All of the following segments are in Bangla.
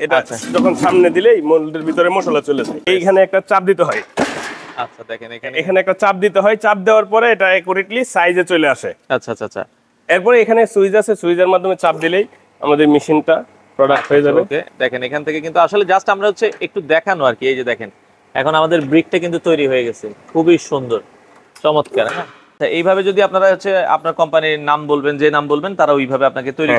এটা যখন সামনে দিলেই মোল্ডের ভিতরে মশলা চলে যায়। এইখানে একটা চাপ দিতে হয়। আচ্ছা দেখেন এখানে একটা চাপ দিতে হয়, চাপ দেওয়ার পরে এটা অ্যাকুরেটলি সাইজে চলে আসে। আচ্ছা আচ্ছা আচ্ছা। এরপরে এখানে সুইচ আছে, সুইচের মাধ্যমে চাপ দিলেই আমাদের মেশিনটা প্রোডাক্ট হয়ে যাবে। ওকে দেখেন এখান থেকে কিন্তু আসলে জাস্ট আমরা হচ্ছে একটু দেখানো আর কি। এই যে দেখেন এখন আমাদের ব্রিকটা কিন্তু তৈরি হয়ে গেছে, খুবই সুন্দর চমৎকার। হ্যাঁ এইভাবে যদি আপনারা হচ্ছে আপনার কোম্পানির নাম বলবেন, যে নাম বলবেন তারা ওইভাবে আপনাকে তৈরি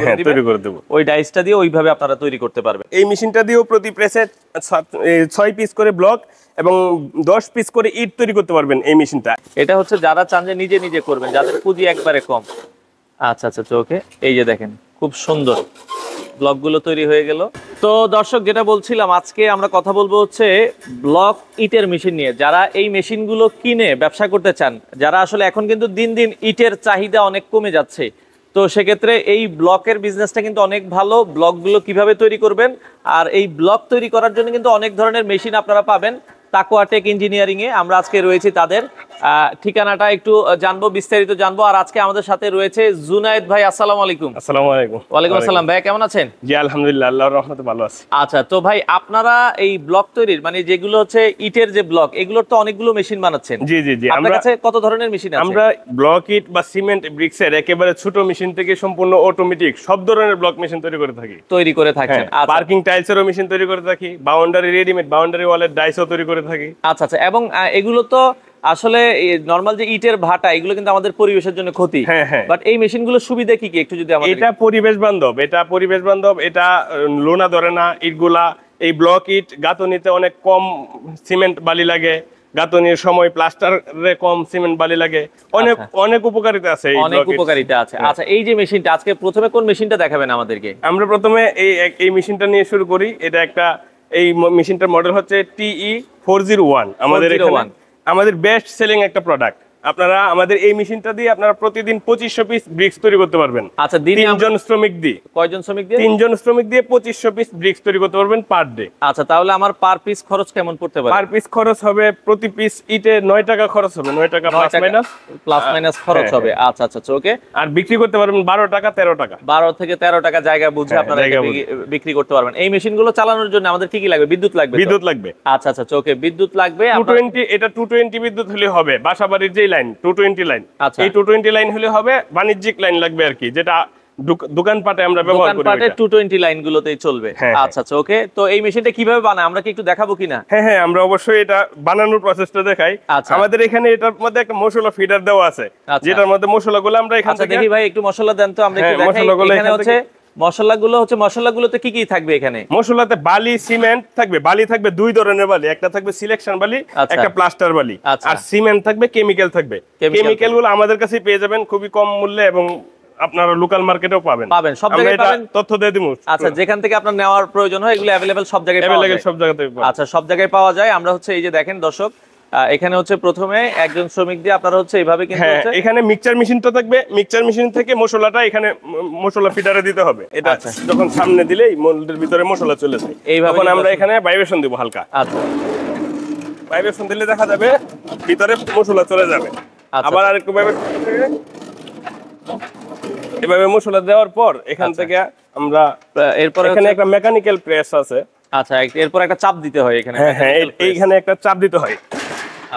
করে দেব। ওই ডাইসটা দিয়ে ওইভাবে আপনারা তৈরি করতে পারবেন। এই মেশিনটা দিয়েও প্রতি প্রেসে 6 পিস করে ব্লক এবং 10 পিস করে ইট তৈরি করতে পারবেন এই মেশিনটা। এটা হচ্ছে যারা চান যে নিজে নিজে করবেন, যাদের পুঁজি একবারে কম। আচ্ছা আচ্ছা ওকে, এই যে দেখেন খুব সুন্দর ব্লকগুলো তৈরি হয়ে গেল। তো দর্শক যেটা বলছিলাম, আজকে আমরা কথা বলবো হচ্ছে ব্লক ইটের মেশিন নিয়ে। যারা এই মেশিনগুলো কিনে ব্যবসা করতে চান, যারা আসলে এখন কিন্তু দিন দিন ইটের চাহিদা অনেক কমে যাচ্ছে, তো সেক্ষেত্রে এই ব্লকের বিজনেসটা কিন্তু অনেক ভালো। ব্লকগুলো কিভাবে তৈরি করবেন, আর এই ব্লক তৈরি করার জন্য কিন্তু অনেক ধরনের মেশিন আপনারা পাবেন তাকওয়া টেক ইঞ্জিনিয়ারিং এ। আমরা আজকে রয়েছি তাদের ঠিকানাটা একটু জানবো, বিস্তারিত জানবো। আর আজকে আমাদের সাথে রয়েছে জুনায়েদ ভাই। আসসালামু আলাইকুম। আসসালামু আলাইকুম। ওয়ালাইকুম আসসালাম। ভাই কেমন আছেন? জি আলহামদুলিল্লাহ, আল্লাহর রহমতে ভালো আছি। আচ্ছা, তো ভাই আপনারা এই ব্লক তৈরির মানে যেগুলো হচ্ছে ইটের যে ব্লক, এগুলোর তো অনেকগুলো মেশিন বানাচ্ছেন। জি জি জি। আপনার কাছে কত ধরনের মেশিন আছে? আমরা ব্লক ইট বা সিমেন্ট ব্রিক্সের একেবারে ছোট মেশিন থেকে সম্পূর্ণ অটোমেটিক সব ধরনের ব্লক মেশিন তৈরি করে থাকি। পার্কিং টাইলসেরও মেশিন তৈরি করে থাকি, বাউন্ডারি রেডিমেড বাউন্ডারি ওয়ালের ডাইসও তৈরি করে থাকি। আচ্ছা আচ্ছা। এবং এগুলো তো আসলে নরমাল যে ইটের ভাটা, এগুলো কিন্তু আমাদের পরিবেশের জন্য ক্ষতি। বাট এই মেশিনগুলোর সুবিধা কি কি একটু যদি আমাদের। এটা পরিবেশ বান্ধব, এটা লোনা ধরে না ইটগুলা। এই ব্লক ইট গাঁথনিতে অনেক কম সিমেন্ট বালি লাগে, গাঁথনির সময় প্লাস্টারে কম সিমেন্ট বালি লাগে, অনেক উপকারিতা আছে। আচ্ছা, এই যে মেশিনটা আজকে প্রথমে কোন মেশিনটা দেখাবেন আমাদেরকে? আমরা প্রথমে এই মেশিনটা নিয়ে শুরু করি। এটা একটা এই মেশিনটার মডেল হচ্ছে TE401। আমাদের বেস্ট সেলিং একটা প্রোডাক্ট। আপনারা আমাদের এই মেশিনটা দিয়ে আপনারা প্রতিদিন 2500 পিস ব্রিক্স তৈরি করতে পারবেন। আচ্ছা, দিনে তিনজন শ্রমিক দিয়ে। কয়জন শ্রমিক দিয়ে? 3জন শ্রমিক দিয়ে 2500 পিস ব্রিক্স তৈরি করতে পারবেন পার ডে। আচ্ছা, তাহলে আমার পার পিস খরচ কেমন পড়তে পারে? পার পিস খরচ হবে প্রতি পিস ইটে 9 টাকা খরচ হবে। 9 টাকা প্লাস মাইনাস খরচ হবে। আচ্ছা আচ্ছা ওকে। আর বিক্রি করতে পারবেন 12 টাকা 13 টাকা। 12 থেকে 13 টাকা জায়গা বুঝে আপনারা বিক্রি করতে পারবেন। এই মেশিনগুলো চালানোর জন্য আমাদের কি কি লাগবে? বিদ্যুৎ লাগবে। আচ্ছা আচ্ছা ওকে, বিদ্যুৎ লাগবে। 220 এটা 220 বিদ্যুৎ হলে হবে। বাসাবাড়ির যে লাইন 220 লাইন, এই 220 লাইন হলে হবে। বাণিজ্যিক লাইন লাগবে আর কি, যেটা দোকানপাটে আমরা ব্যবহার করি। দোকানপাটে 220 লাইনগুলোতেই চলবে। আচ্ছা আচ্ছা ওকে। তো এই মেশিনটা কিভাবে বানায় আমরা কি একটু দেখাবো কিনা? হ্যাঁ, আমরা অবশ্যই এটা বানানোর প্রসেসটা দেখাই। আমাদের এখানে এটার মধ্যে একটা মশলা ফিডার দেওয়া আছে, যেটার মধ্যে মশলাগুলো আমরা এখান থেকে দেখি। ভাই একটু মশলা দেন তো, আমরা একটু দেখাই। এখানে হচ্ছে মশলাগুলোতে কি কি থাকবে? এখানে মশলাতে বালি সিমেন্ট থাকবে। বালি থাকবে 2 ধরনের বালি, একটা থাকবে সিলেকশন বালি, একটা প্লাস্টার বালি। আর সিমেন্ট থাকবে, কেমিক্যাল থাকবে। কেমিক্যালগুলো আমাদের কাছেই পেয়ে যাবেন খুবই কম মূল্যে, এবং আপনারা লোকাল মার্কেটেও পাবেন সব জায়গায় পাবেন। তথ্য দিয়ে দিমু। আচ্ছা, যেখান থেকে আপনার নেওয়ার প্রয়োজন হয় এগুলো अवेलेबल সব জায়গায় পাওয়া যায়। আচ্ছা, সব জায়গায় পাওয়া যায়। আমরা হচ্ছে এই যে দেখেন দর্শক, এখানে হচ্ছে প্রথমে একজন শ্রমিক দিয়ে আপনারা হচ্ছে এইভাবে কিন্তু এখানে মিক্সচার মেশিনটা থাকবে। মিক্সচার মেশিন থেকে মশলাটা এখানে মশলা ফিডারে দিতে হবে। এটা যখন সামনে দিলেই মোল্ডের ভিতরে মশলা চলে যায়। তখন আমরা এখানে ভাইব্রেশন দিব হালকা। আচ্ছা, ভাইব্রেশন দিলে দেখা যাবে ভিতরে মশলা চলে যাবে। আবার আরেকটু ভাইব্রেশন, এভাবে মশলা দেওয়ার পর এখান থেকে আমরা এরপর এখানে একটা মেকানিক্যাল প্রেস আছে। আচ্ছা, এরপর একটা চাপ দিতে হয় এখানে। এইখানে একটা চাপ দিতে হয়।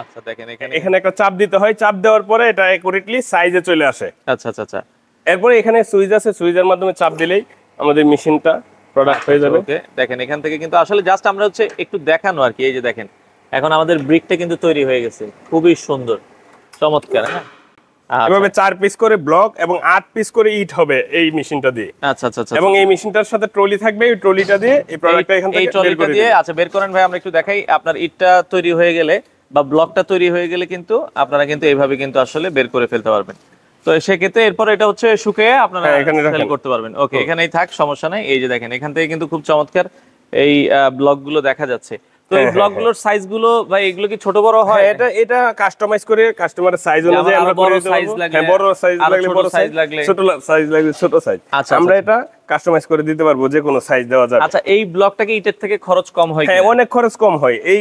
আচ্ছা, দেখেন এখানে একটা চাপ দিতে হয়। চাপ দেওয়ার পরে এটা অ্যাকুরেটলি সাইজে চলে আসে। আচ্ছা আচ্ছা আচ্ছা। এরপরে এখানে সুইচ আছে, সুইচের মাধ্যমে চাপ দিলেই আমাদের মেশিনটা প্রোডাক্ট হয়ে যাবে। ওকে, দেখেন এখান থেকে কিন্তু আসলে জাস্ট আমরা হচ্ছে একটু দেখানো আর কি। এই যে দেখেন এখন আমাদের ব্রিকটা কিন্তু তৈরি হয়ে গেছে, খুবই সুন্দর চমৎকার। হ্যাঁ, এভাবে 4 পিস করে ব্লক এবং 8 পিস করে ইট হবে এই মেশিনটা দিয়ে। আচ্ছা আচ্ছা আচ্ছা। এবং এই মেশিনটার সাথে ট্রলি থাকবে। এই ট্রলিটা দিয়ে এই প্রোডাক্টটা এখান থেকে বের করে দিয়ে। আচ্ছা, বের করেন ভাই, আমরা একটু দেখাই। আপনার ইটটা তৈরি হয়ে গেলে বা ব্লকটা তৈরি হয়ে গেলে কিন্তু আপনারা কিন্তু এইভাবে কিন্তু আসলে বের করে ফেলতে পারবেন। তো সেক্ষেত্রে এরপর এটা হচ্ছে শুকিয়ে আপনারা সেল করতে পারবেন। ওকে, এখানেই থাক, সমস্যা নাই। এই যে দেখেন এখান থেকে কিন্তু খুব চমৎকার এই ব্লকগুলো দেখা যাচ্ছে। তো এই ব্লকগুলোর সাইজগুলো ভাই এগুলো কি ছোট বড় হয়? এটা কাস্টমাইজ করে কাস্টমারের সাইজ অনুযায়ী আমরা করে দেব। বড় সাইজ লাগলে বড় সাইজ, ছোট সাইজ লাগলে ছোট সাইজ। আমরা এটা কাস্টমাইজ করে দিতে পারবো, যে কোনো সাইজ দেওয়া যাবে। আচ্ছা, এই ব্লকটাকে ইটের থেকে খরচ কম হয়? হ্যাঁ, অনেক খরচ কম হয়। এই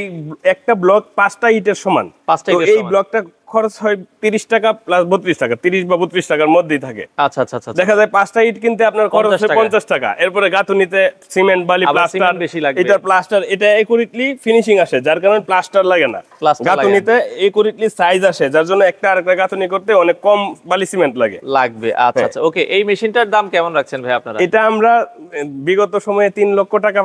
একটা ব্লক 5টা ইটের সমান। তো এই ব্লকটা খরচ হয় 30 টাকা প্লাস 32 টাকা, 30 বা 32 টাকার মধ্যেই থাকে। আচ্ছা আচ্ছা আচ্ছা, দেখা যায় 5টা ইট কিনতে আপনার খরচ হয় 50 টাকা, এরপরে গাঁথুনিতে সিমেন্ট বালি প্লাস্টার বেশি লাগবে, এটা প্লাস্টার এটা একুরেটলি ফিনিশিং আসে, যার কারণে প্লাস্টার লাগে না। গাঁথুনিতে একুরেটলি সাইজ আসে, যার জন্য একটা আরেকটা গাঁথুনি করতে অনেক কম বালি সিমেন্ট লাগবে। আচ্ছা আচ্ছা, ওকে। এই মেশিনটার দাম কেমন রাখছেন ভাই আপনারা? এটা আমরা বিগত সময়ে 3 লক্ষ টাকা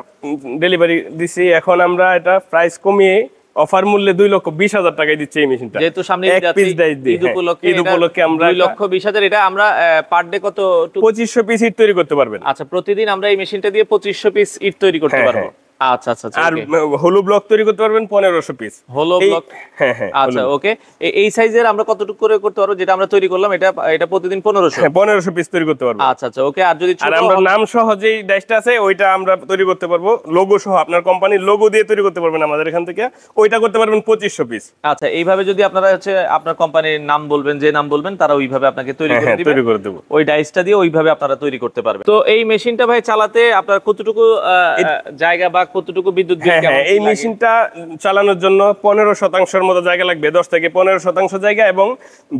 ডেলিভারি দিছি, এখন আমরা এটা প্রাইস কমিয়ে অফার মূল্যে 2,20,000 টাকায় দিচ্ছে এই মেশিনটা। যেহেতু সামনে ঈদ উপলক্ষে আমরা 2,20,000, এটা আমরা পার ডে কত 2500 পিস ইট তৈরি করতে পারবেন। আচ্ছা, প্রতিদিন আমরা এই মেশিনটা দিয়ে 2500 পিস ইট তৈরি করতে পারবো। আচ্ছা আচ্ছা, আর হলো ব্লক তৈরি করতে পারবেন 1500 পিস হলো ব্লক। হ্যাঁ হ্যাঁ, আচ্ছা ওকে। এই সাইজের আমরা কতটুকু করে করতে পারবো? যেটা আমরা তৈরি করলাম এটা প্রতিদিন 1500 পিস তৈরি করতে পারবো। আচ্ছা আচ্ছা, ওকে। আর যদি আর আমরা নাম সহ যেই ডাইসটা আছে ওইটা আমরা তৈরি করতে পারবো, লোগো সহ আপনার কোম্পানির লোগো দিয়ে তৈরি করতে পারবেন আমাদের এখান থেকে, ওইটা করতে পারবেন 2500 পিস। আচ্ছা, এইভাবে যদি আপনারা হচ্ছে আপনার কোম্পানির নাম বলবেন, যে নাম বলবেন, তারা ওইভাবে আপনাকে তৈরি করে দেব, ওই ডাইসটা দিয়ে ওইভাবে আপনারা তৈরি করতে পারবেন। তো এই মেশিনটা ভাই চালাতে আপনার কতটুকু জায়গা বা কতটুকু বিদ্যুৎ? এই মেশিনটা চালানোর জন্য 15% মতো জায়গা লাগবে, 10 থেকে 15% জায়গা, এবং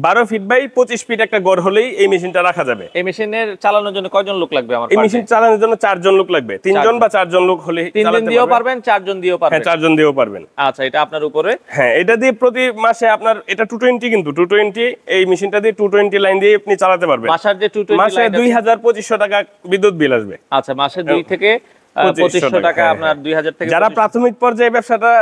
12 ফিট বাই 25 ফিট একটা ঘর হলেই এই মেশিনটা রাখা যাবে। এই মেশিনের চালানোর জন্য কয়জন লোক লাগবে আমার? এই মেশিন চালানোর জন্য 4 জন লোক লাগবে, 3 জন বা 4 জন লোক হলে 3 জন দিয়েও পারবেন, 4 জন দিয়েও পারবেন। হ্যাঁ, 4 জন দিয়েও পারবেন। আচ্ছা, এটা আপনার উপরে। হ্যাঁ, এটা দিয়ে প্রতি মাসে আপনার এটা 220, কিন্তু 220 এই মেশিনটা দিয়ে 220 লাইন দিয়ে আপনি চালাতে পারবেন। মাসের যে 220 মাসে 2500 টাকা বিদ্যুৎ বিল আসবে। আচ্ছা, মাসে 2 থেকে 2500 টাকা আপনার 2000 থেকে। যারা প্রাথমিক পর্যায়ে ব্যবসাটা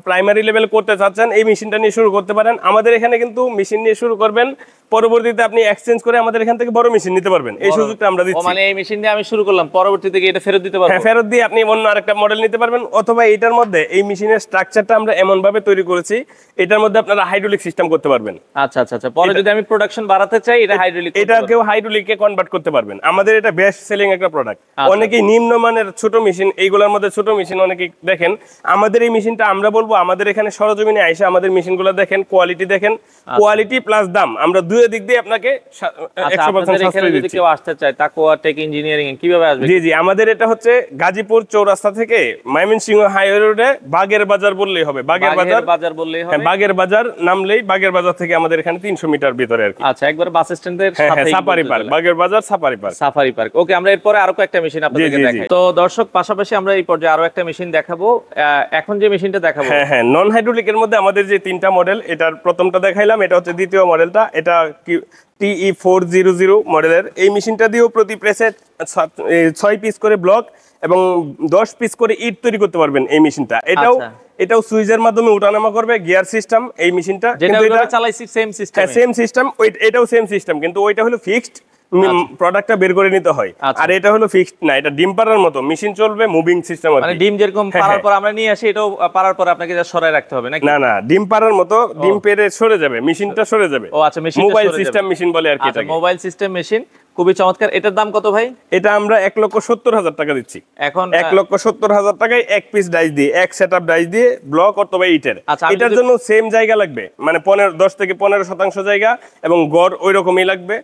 প্রাইমারি লেভেল করতে চাচ্ছেন এই মেশিনটা নিয়ে শুরু করতে পারেন। আমাদের এখানে কিন্তু মেশিন নিয়ে শুরু করবেন, পরবর্তীতে আপনি এক্সচেঞ্জ করে আমাদের এখান থেকে বড় মেশিন নিতে পারবেন, এই সুযোগটা আমরা দিচ্ছি। মানে এই মেশিন দিয়ে আমি শুরু করলাম, পরবর্তীতে এটা ফেরত দিতে পারবো? হ্যাঁ, ফেরত দিয়ে আপনি অন্য আরেকটা মডেল নিতে পারবেন, অথবা এটার মধ্যে এই মেশিনের স্ট্রাকচারটা আমরা এমন ভাবে তৈরি করেছি, এটার মধ্যে আপনারা হাইড্রোলিক সিস্টেম করতে পারবেন। আচ্ছা আচ্ছা আচ্ছা, পরে যদি আমি প্রোডাকশন বাড়াতে চাই এটা হাইড্রোলিক, এটাকেও হাইড্রোলিকে কনভার্ট করতে পারবেন। আমাদের এটা বেস্ট সেলিং একটা প্রোডাক্ট। অনেকেই নিম্নমানের ছোট মেশিন, এইগুলোর মধ্যে ছোট মেশিন অনেকেই দেখেন, আমাদের এই মেশিনটা আমরা বলবো আমাদের এখানে সরজমিনে আইসা আমাদের মেশিনগুলো দেখেন, কোয়ালিটি দেখেন, কোয়ালিটি প্লাস দাম, আমরা দুই দিক দিয়ে আপনাকে 100% সাশ্রয় দিচ্ছি। যদি কেউ আসতে চায় তাকওয়া টেক ইঞ্জিনিয়ারিং এ কিভাবে আসবে? জি জি, আমাদের এটা হচ্ছে গাজীপুর চৌরাস্তা থেকে ময়মনসিংহ হাইওয়ে রোডে বাগের বাজার বললেই হবে। বাগের বাজার বললেই হবে। বাগের বাজার নামলেই বাগের বাজার থেকে আমাদের এখানে 300 মিটার ভিতরে আর কি। আচ্ছা, একবার বাস স্ট্যান্ডের সাথেই সাফারি পার্ক, বাগের বাজার সাফারি পার্ক। ওকে, আমরা এরপরে আরো কয়েকটা মেশিন আপনাদেরকে দেখাই। তো দর্শক, পাশাপাশি আমরা এই পর্যায়ে আরো একটা মেশিন দেখাবো। এখন যে মেশিনটা দেখাবো, হ্যাঁ, নন হাইড্রোলিকের মধ্যে আমাদের যে 3টা মডেল, এটার প্রথমটা দেখাইলাম, এটা হচ্ছে দ্বিতীয় মডেলটা, এটা TE400 মডেলের। এই মেশিনটা দিয়েও প্রতি প্রেসে 6 পিস করে ব্লক এবং 10 পিস করে ইট তৈরি করতে পারবেন এই মেশিনটা। এটাও সুইচের মাধ্যমে ওঠানামা করবে, গিয়ার সিস্টেম এই মেশিনটা। কিন্তু এটা চালাইছি সেম সিস্টেম। হ্যাঁ, সেম সিস্টেম, এটাও সেম সিস্টেম, কিন্তু ওইটা হলো ফিক্সড, প্রোডাক্টটা বের করে নিতে হয়। আর এটা হলো ফিক্সড না, এটা ডিম পাড়ার মতো মেশিন চলবে, মুভিং সিস্টেম। মানে ডিম যেরকম পাড়ার পর আমরা নিয়ে আসি, এটাও পাড়ার পর আপনাকে যা সরায় রাখতে হবে নাকি? না, ডিম পাড়ার মতো, ডিম পেরে সরে যাবে, মেশিনটা সরে যাবে। ও আচ্ছা, মেশিন মোবাইল সিস্টেম মেশিন বলে আর কি এটাকে। মোবাইল সিস্টেম মেশিন, খুবই চমৎকার। এটার দাম কত ভাই? এটা আমরা 1,70,000 টাকা দিচ্ছি। এখন 1,70,000 টাকায় এক পিস ডাইস দিয়ে, এক সেটআপ ডাইস দিয়ে ব্লক অথবা ইটের। এটার জন্য সেম জায়গা লাগবে, মানে 10 থেকে 15% জায়গা এবং গড় ওই রকমই লাগবে।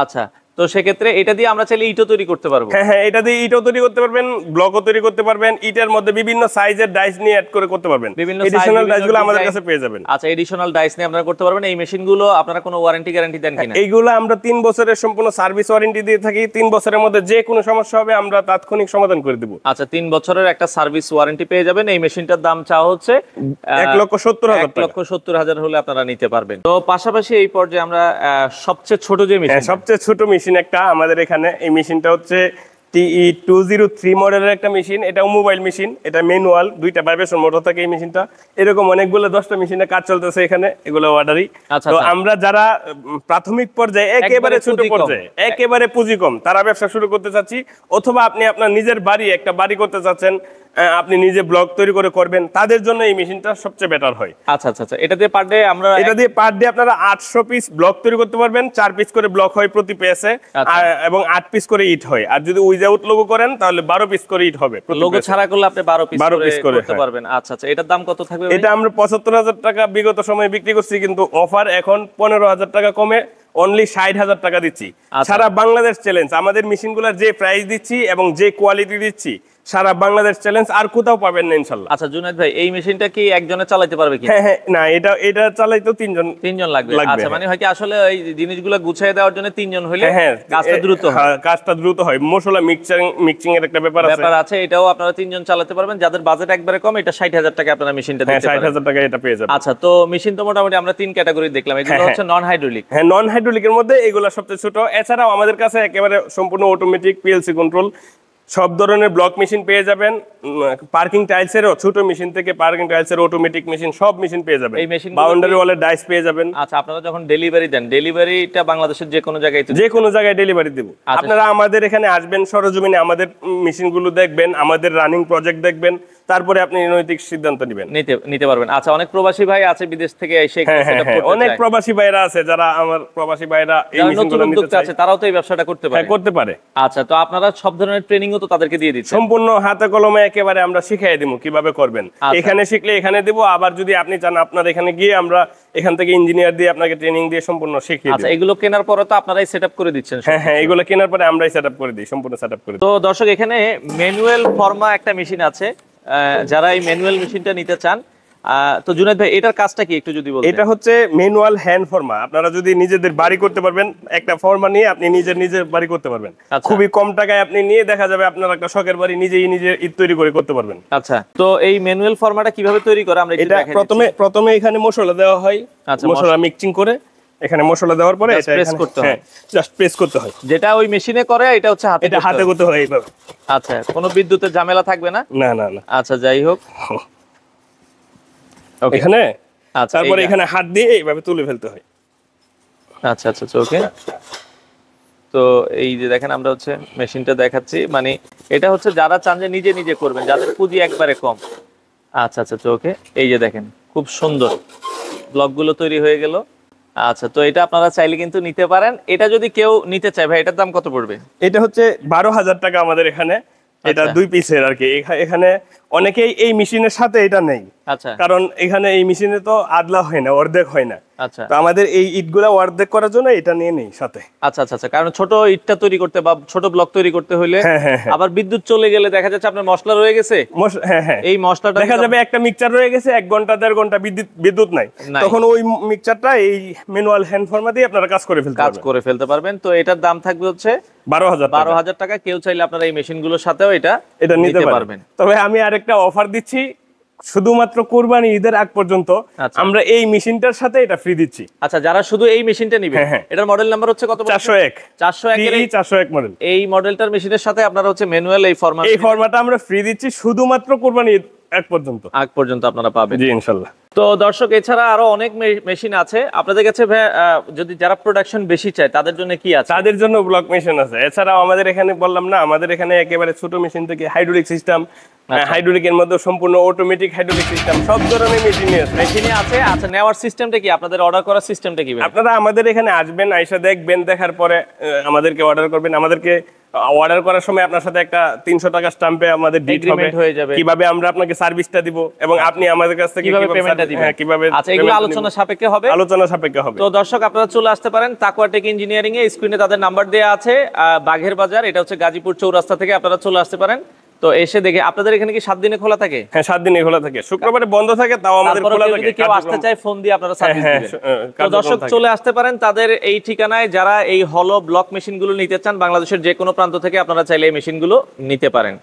আচ্ছা, তো সেক্ষেত্রে এটা দিয়ে আমরা চাইলে ইটও তৈরি করতে পারবো। হ্যাঁ, এটা দিয়ে ইটও তৈরি করতে পারবেন, ব্লকও তৈরি করতে পারবেন। ইটের মধ্যে বিভিন্ন সাইজের ডাইস নিয়ে অ্যাড করে করতে পারবেন। এডিশনাল ডাইসগুলো আমাদের কাছে পেয়ে যাবেন। আচ্ছা, এডিশনাল ডাইস নিয়ে আপনারা করতে পারবেন। এই মেশিনগুলো আপনারা কোনো ওয়ারেন্টি গ্যারান্টি দেন কিনা? এইগুলো আমরা 3 বছরের সম্পূর্ণ সার্ভিস ওয়ারেন্টি দিয়ে থাকি। 3 বছরের মধ্যে যে কোনো সমস্যা হবে আমরা তাৎক্ষণিক সমাধান করে দেব। আচ্ছা, 3 বছরের একটা সার্ভিস ওয়ারেন্টি পেয়ে যাবেন। এই মেশিনটার দাম চাওয়া হচ্ছে 1,70,000 টাকা। 1,70,000 হলে আপনারা নিতে পারবেন। তো পাশাপাশি এই পর্যায়ে আমরা সবচেয়ে ছোট যে মেশিন, সবচেয়ে ছোট মেশিন একটা আমাদের এখানে, এই মেশিনটা হচ্ছে TE203 মডেলের একটা মেশিন। এটাও মোবাইল মেশিন, এটা ম্যানুয়াল, 2টা ভাইব্রেশন মোটর থাকে এই মেশিনটা। এরকম অনেকগুলো 10টা মেশিনে কাজ চলতেছে এখানে, এগুলো অর্ডারই। তো আমরা যারা প্রাথমিক পর্যায়ে একেবারে ছোট পর্যায়ে, একেবারে পুঁজি কম, তারা ব্যবসা শুরু করতে চাচ্ছি, অথবা আপনি আপনার নিজের একটা বাড়ি করতে চাচ্ছেন, আপনি নিজে ব্লক তৈরি করে করবেন, তাদের জন্য এই মেশিনটা সবচেয়ে বেটার হয়। আচ্ছা আচ্ছা, এটা দিয়ে পার ডে আপনারা 800 পিস ব্লক তৈরি করতে পারবেন। 4 পিস করে ব্লক হয় প্রতি পেসে, এবং 8 পিস করে ইট হয়। আর যদি উইদাউট লোগো করেন তাহলে 12 পিস করে ইট হবে। লোগো ছাড়া করলে আপনি 12 পিস করে করতে পারবেন। আচ্ছা আচ্ছা, এটার দাম কত থাকবে? এটা আমরা 75,000 টাকা বিগত সময়ে বিক্রি করছি, কিন্তু অফার এখন 15,000 টাকা কমে অনলি 60,000 টাকা দিচ্ছি। সারা বাংলাদেশ চ্যালেঞ্জ। আমাদের মেশিনগুলোর যে প্রাইস দিচ্ছি এবং যে কোয়ালিটি দিচ্ছি সারা বাংলাদেশ চ্যালেঞ্জ, আর কোথাও পাবেন না ইনশাআল্লাহ। আচ্ছা জুনায়েদ ভাই, এই মেশিনটা কি একজনে চালাতে পারবে কি? হ্যাঁ হ্যাঁ, না এটা চালাইতে তিনজন লাগবে। আচ্ছা মানে হয় কি আসলে এই জিনিসগুলো গুছিয়ে দেওয়ার জন্য তিনজন হইলে কাজটা দ্রুত হয়। হ্যাঁ, কাজটা দ্রুত হয়। মশলা মিক্সিং এর একটা ব্যাপার আছে, এটাও আপনারা তিনজন চালাতে পারবেন। যাদের বাজেট একবারে কম, এটা 60,000 টাকা আপনারা মেশিনটা দিতে পারবেন। 60,000 টাকা এটা পেয়ে যাবেন। আচ্ছা, তো মেশিন তো মোটামুটি আমরা 3 ক্যাটাগরি দেখলাম। এগুলো হচ্ছে নন হাইড্রোলিক। হ্যাঁ, নন হাইড্রোলিকের মধ্যে এগুলা সবচেয়ে ছোট। এছাড়াও আমাদের কাছে একেবারে সম্পূর্ণ অটোমেটিক পিএলসি কন্ট্রোল সব ধরনের ব্লক মেশিন পেয়ে যাবেন। পার্কিং টাইলসেরও ছোট মেশিন থেকে পার্কিং টাইলসের অটোমেটিক মেশিন, সব মেশিন পেয়ে যাবেন। এই মেশিন বাউন্ডারি ওয়ালের ডাইস পেয়ে যাবেন। আচ্ছা, আপনারা যখন ডেলিভারি দেন, ডেলিভারিটা বাংলাদেশের যে কোনো জায়গায় ডেলিভারি দেব। আপনারা আমাদের এখানে আসবেন, সরজমিনে আমাদের মেশিনগুলো দেখবেন, আমাদের রানিং প্রজেক্ট দেখবেন, তারপরে আপনি নৈতিক সিদ্ধান্ত নেবেন, নিতে পারবেন। আচ্ছা, অনেক প্রবাসী ভাই আছে বিদেশ থেকে এসে সেটআপ করতে চায়। অনেক প্রবাসী ভাইরা আছে, যারা আমার প্রবাসী ভাইরা এই মেশিনগুলো নিতে চায়, তারাও তো এই ব্যবসাটা করতে পারে। আচ্ছা, তো আপনারা সব ধরনের ট্রেনিংও তো তাদেরকে দিয়ে দিচ্ছেন? সম্পূর্ণ হাতে কলমে একেবারে আমরা শিখিয়ে দিব কিভাবে করবেন। এখানে শিখলে এখানে দেব, আবার যদি আপনি চান আপনার এখানে গিয়ে আমরা এখান থেকে ইঞ্জিনিয়ার দিয়ে আপনাকে ট্রেনিং দিয়ে সম্পূর্ণ শিখিয়ে দেব। আচ্ছা, এগুলো কেনার পরে তো আপনারাই সেটআপ করে দিচ্ছেন? হ্যাঁ, এগুলো কেনার পরে আমরাই সেটআপ করে দিই, সম্পূর্ণ সেটআপ করে দিই। তো দর্শক, এখানে ম্যানুয়াল ফর্মা একটা মেশিন আছে, যারা এই ম্যানুয়াল মেশিনটা নিতে চান। তো জুনায়েদ ভাই, এটার কাজটা কি একটু যদি বলতেন? এটা হচ্ছে ম্যানুয়াল হ্যান্ড ফর্মা। আপনারা যদি নিজেদের বাড়ি করতে পারবেন, একটা ফর্মা নিয়ে আপনি নিজের বাড়ি করতে পারবেন। খুবই কম টাকায় আপনি নিয়ে দেখা যাবে আপনার একটা শখের বাড়ি নিজে ইট তৈরি করতে পারবেন। আচ্ছা, তো এই ম্যানুয়াল ফর্মাটা কিভাবে তৈরি করে আমরা এটা প্রথমে এখানে মশলা দেওয়া হয়। মশলা মিক্সিং করে এখানে মশলা দেওয়ার পরে এটা প্রেস করতে হয়। জাস্ট প্রেস করতে হয়, যেটা ওই মেশিনে করে। এটা হচ্ছে হাতে করতে হয় এইভাবে। আচ্ছা, কোনো বিদ্যুতের ঝামেলা থাকবে না? না। আচ্ছা, যাই হোক, এখানে তারপরে এখানে হাত দিয়ে এইভাবে তুলে ফেলতে হয়। আচ্ছা, ওকে। তো এই যে দেখেন, আমরা হচ্ছে মেশিনটা দেখাচ্ছি, মানে এটা হচ্ছে যারা চান যে নিজে করবেন, যাদের পুঁজি একবারে কম। আচ্ছা, ওকে। এই যে দেখেন, খুব সুন্দর ব্লকগুলো তৈরি হয়ে গেল। আচ্ছা, তো এটা আপনারা চাইলে কিন্তু নিতে পারেন। এটা যদি কেউ নিতে চায় ভাই, এটার দাম কত পড়বে? এটা হচ্ছে 12,000 টাকা আমাদের এখানে। এটা 2 পিসের আর কি। এখানে অনেকেই এই মেশিনের সাথে এটা নেই। আচ্ছা, কারণ এখানে এই মেশিনে তো আদলা হয় না, অর্ধেক হয় না। আচ্ছা, তো আমাদের এই ইটগুলা অর্ধেক করার জন্য এটা নিয়ে নেই সাথে। আচ্ছা, কারণ ছোট ইটটা তৈরি করতে বা ছোট ব্লক তৈরি করতে হলে আবার বিদ্যুৎ চলে গেলে দেখা যাচ্ছে আপনার মশলা রয়ে গেছে। এই মশলাটা দেখা যাবে একটা মিক্সচার রয়ে গেছে, 1 ঘন্টা 1.5 ঘন্টা বিদ্যুৎ নাই, তখন ওই মিক্সচারটা এই ম্যানুয়াল হ্যান্ড ফর্মা দিয়ে আপনারা কাজ করে ফেলতে পারবেন। তো এটার দাম থাকবে হচ্ছে 12,000 টাকা। কেউ চাইলে আপনারা এই মেশিনগুলোর সাথেও এটা নিতে পারবেন। তবে আমি আরেকটা অফার দিচ্ছি, শুধুমাত্র কুরবানি ঈদের আগ পর্যন্ত আমরা এই মেশিনটার সাথে এটা ফ্রি দিচ্ছি। আচ্ছা, যারা শুধু এই মেশিনটা নেবে, এটার মডেল নাম্বার হচ্ছে কত? 401 মডেল। এই মডেলটার মেশিনের সাথে আপনারা হচ্ছে ম্যানুয়াল এই ফরম্যাটটা আমরা ফ্রি দিচ্ছি শুধুমাত্র কুরবানি ঈদ আগ পর্যন্ত আপনারা পাবেন। জি, ইনশাআল্লাহ। তো দর্শক, এছাড়া আরো অনেক মেশিন আছে আপনাদের কাছে। যদি যারা প্রোডাকশন বেশি চায় তাদের জন্য কি আছে? তাদের জন্য ব্লক মেশিন আছে। এছাড়াও আমাদের এখানে বললাম না, আমাদের এখানে একেবারে ছোট মেশিন থেকে হাইড্রোলিক সিস্টেম, হাইড্রোলিকের মধ্যে সম্পূর্ণ অটোমেটিক হাইড্রোলিক সিস্টেম, সব ধরনের মেশিনই আছে। আচ্ছা, নেওয়ার সিস্টেমটা কি? আপনাদের অর্ডার করার সিস্টেমটা কি? আপনারা আমাদের এখানে আসবেন, আইসা দেখবেন, দেখার পরে আমাদেরকে অর্ডার করবেন। আমাদেরকে অর্ডার করার সময় আপনার সাথে একটা 300 টাকা স্ট্যাম্পে আমাদের ডিট হয়ে যাবে, কিভাবে আমরা আপনাকে সার্ভিসটা দিব এবং আপনি আমাদের কাছ থেকে কিভাবে পেমেন্টটা দিবেন। আচ্ছা, এগুলো আলোচনা সাপেক্ষে হবে। তো দর্শক, আপনারা চলে আসতে পারেন তাকওয়া টেক ইঞ্জিনিয়ারিং এ। স্ক্রিনে তাদের নাম্বার দেওয়া আছে। বাঘের বাজার, এটা হচ্ছে গাজীপুর চৌরাস্তা থেকে আপনারা চলে আসতে পারেন। তো এসে দেখে, আপনাদের এখানে কি 7 দিনে খোলা থাকে? হ্যাঁ, 7 দিনে খোলা থাকে। শুক্রবারে বন্ধ থাকে, তাও আমাদের খোলা থাকে। যদি কেউ আসতে চায় ফোন দিয়ে আপনারা সার্ভিস দিবেন। তো দর্শক, চলে আসতে পারেন তাদের এই ঠিকানায়। যারা এই হলো ব্লক মেশিনগুলো নিতে চান, বাংলাদেশের যে কোনো প্রান্ত থেকে আপনারা চাইলে এই মেশিনগুলো নিতে পারেন।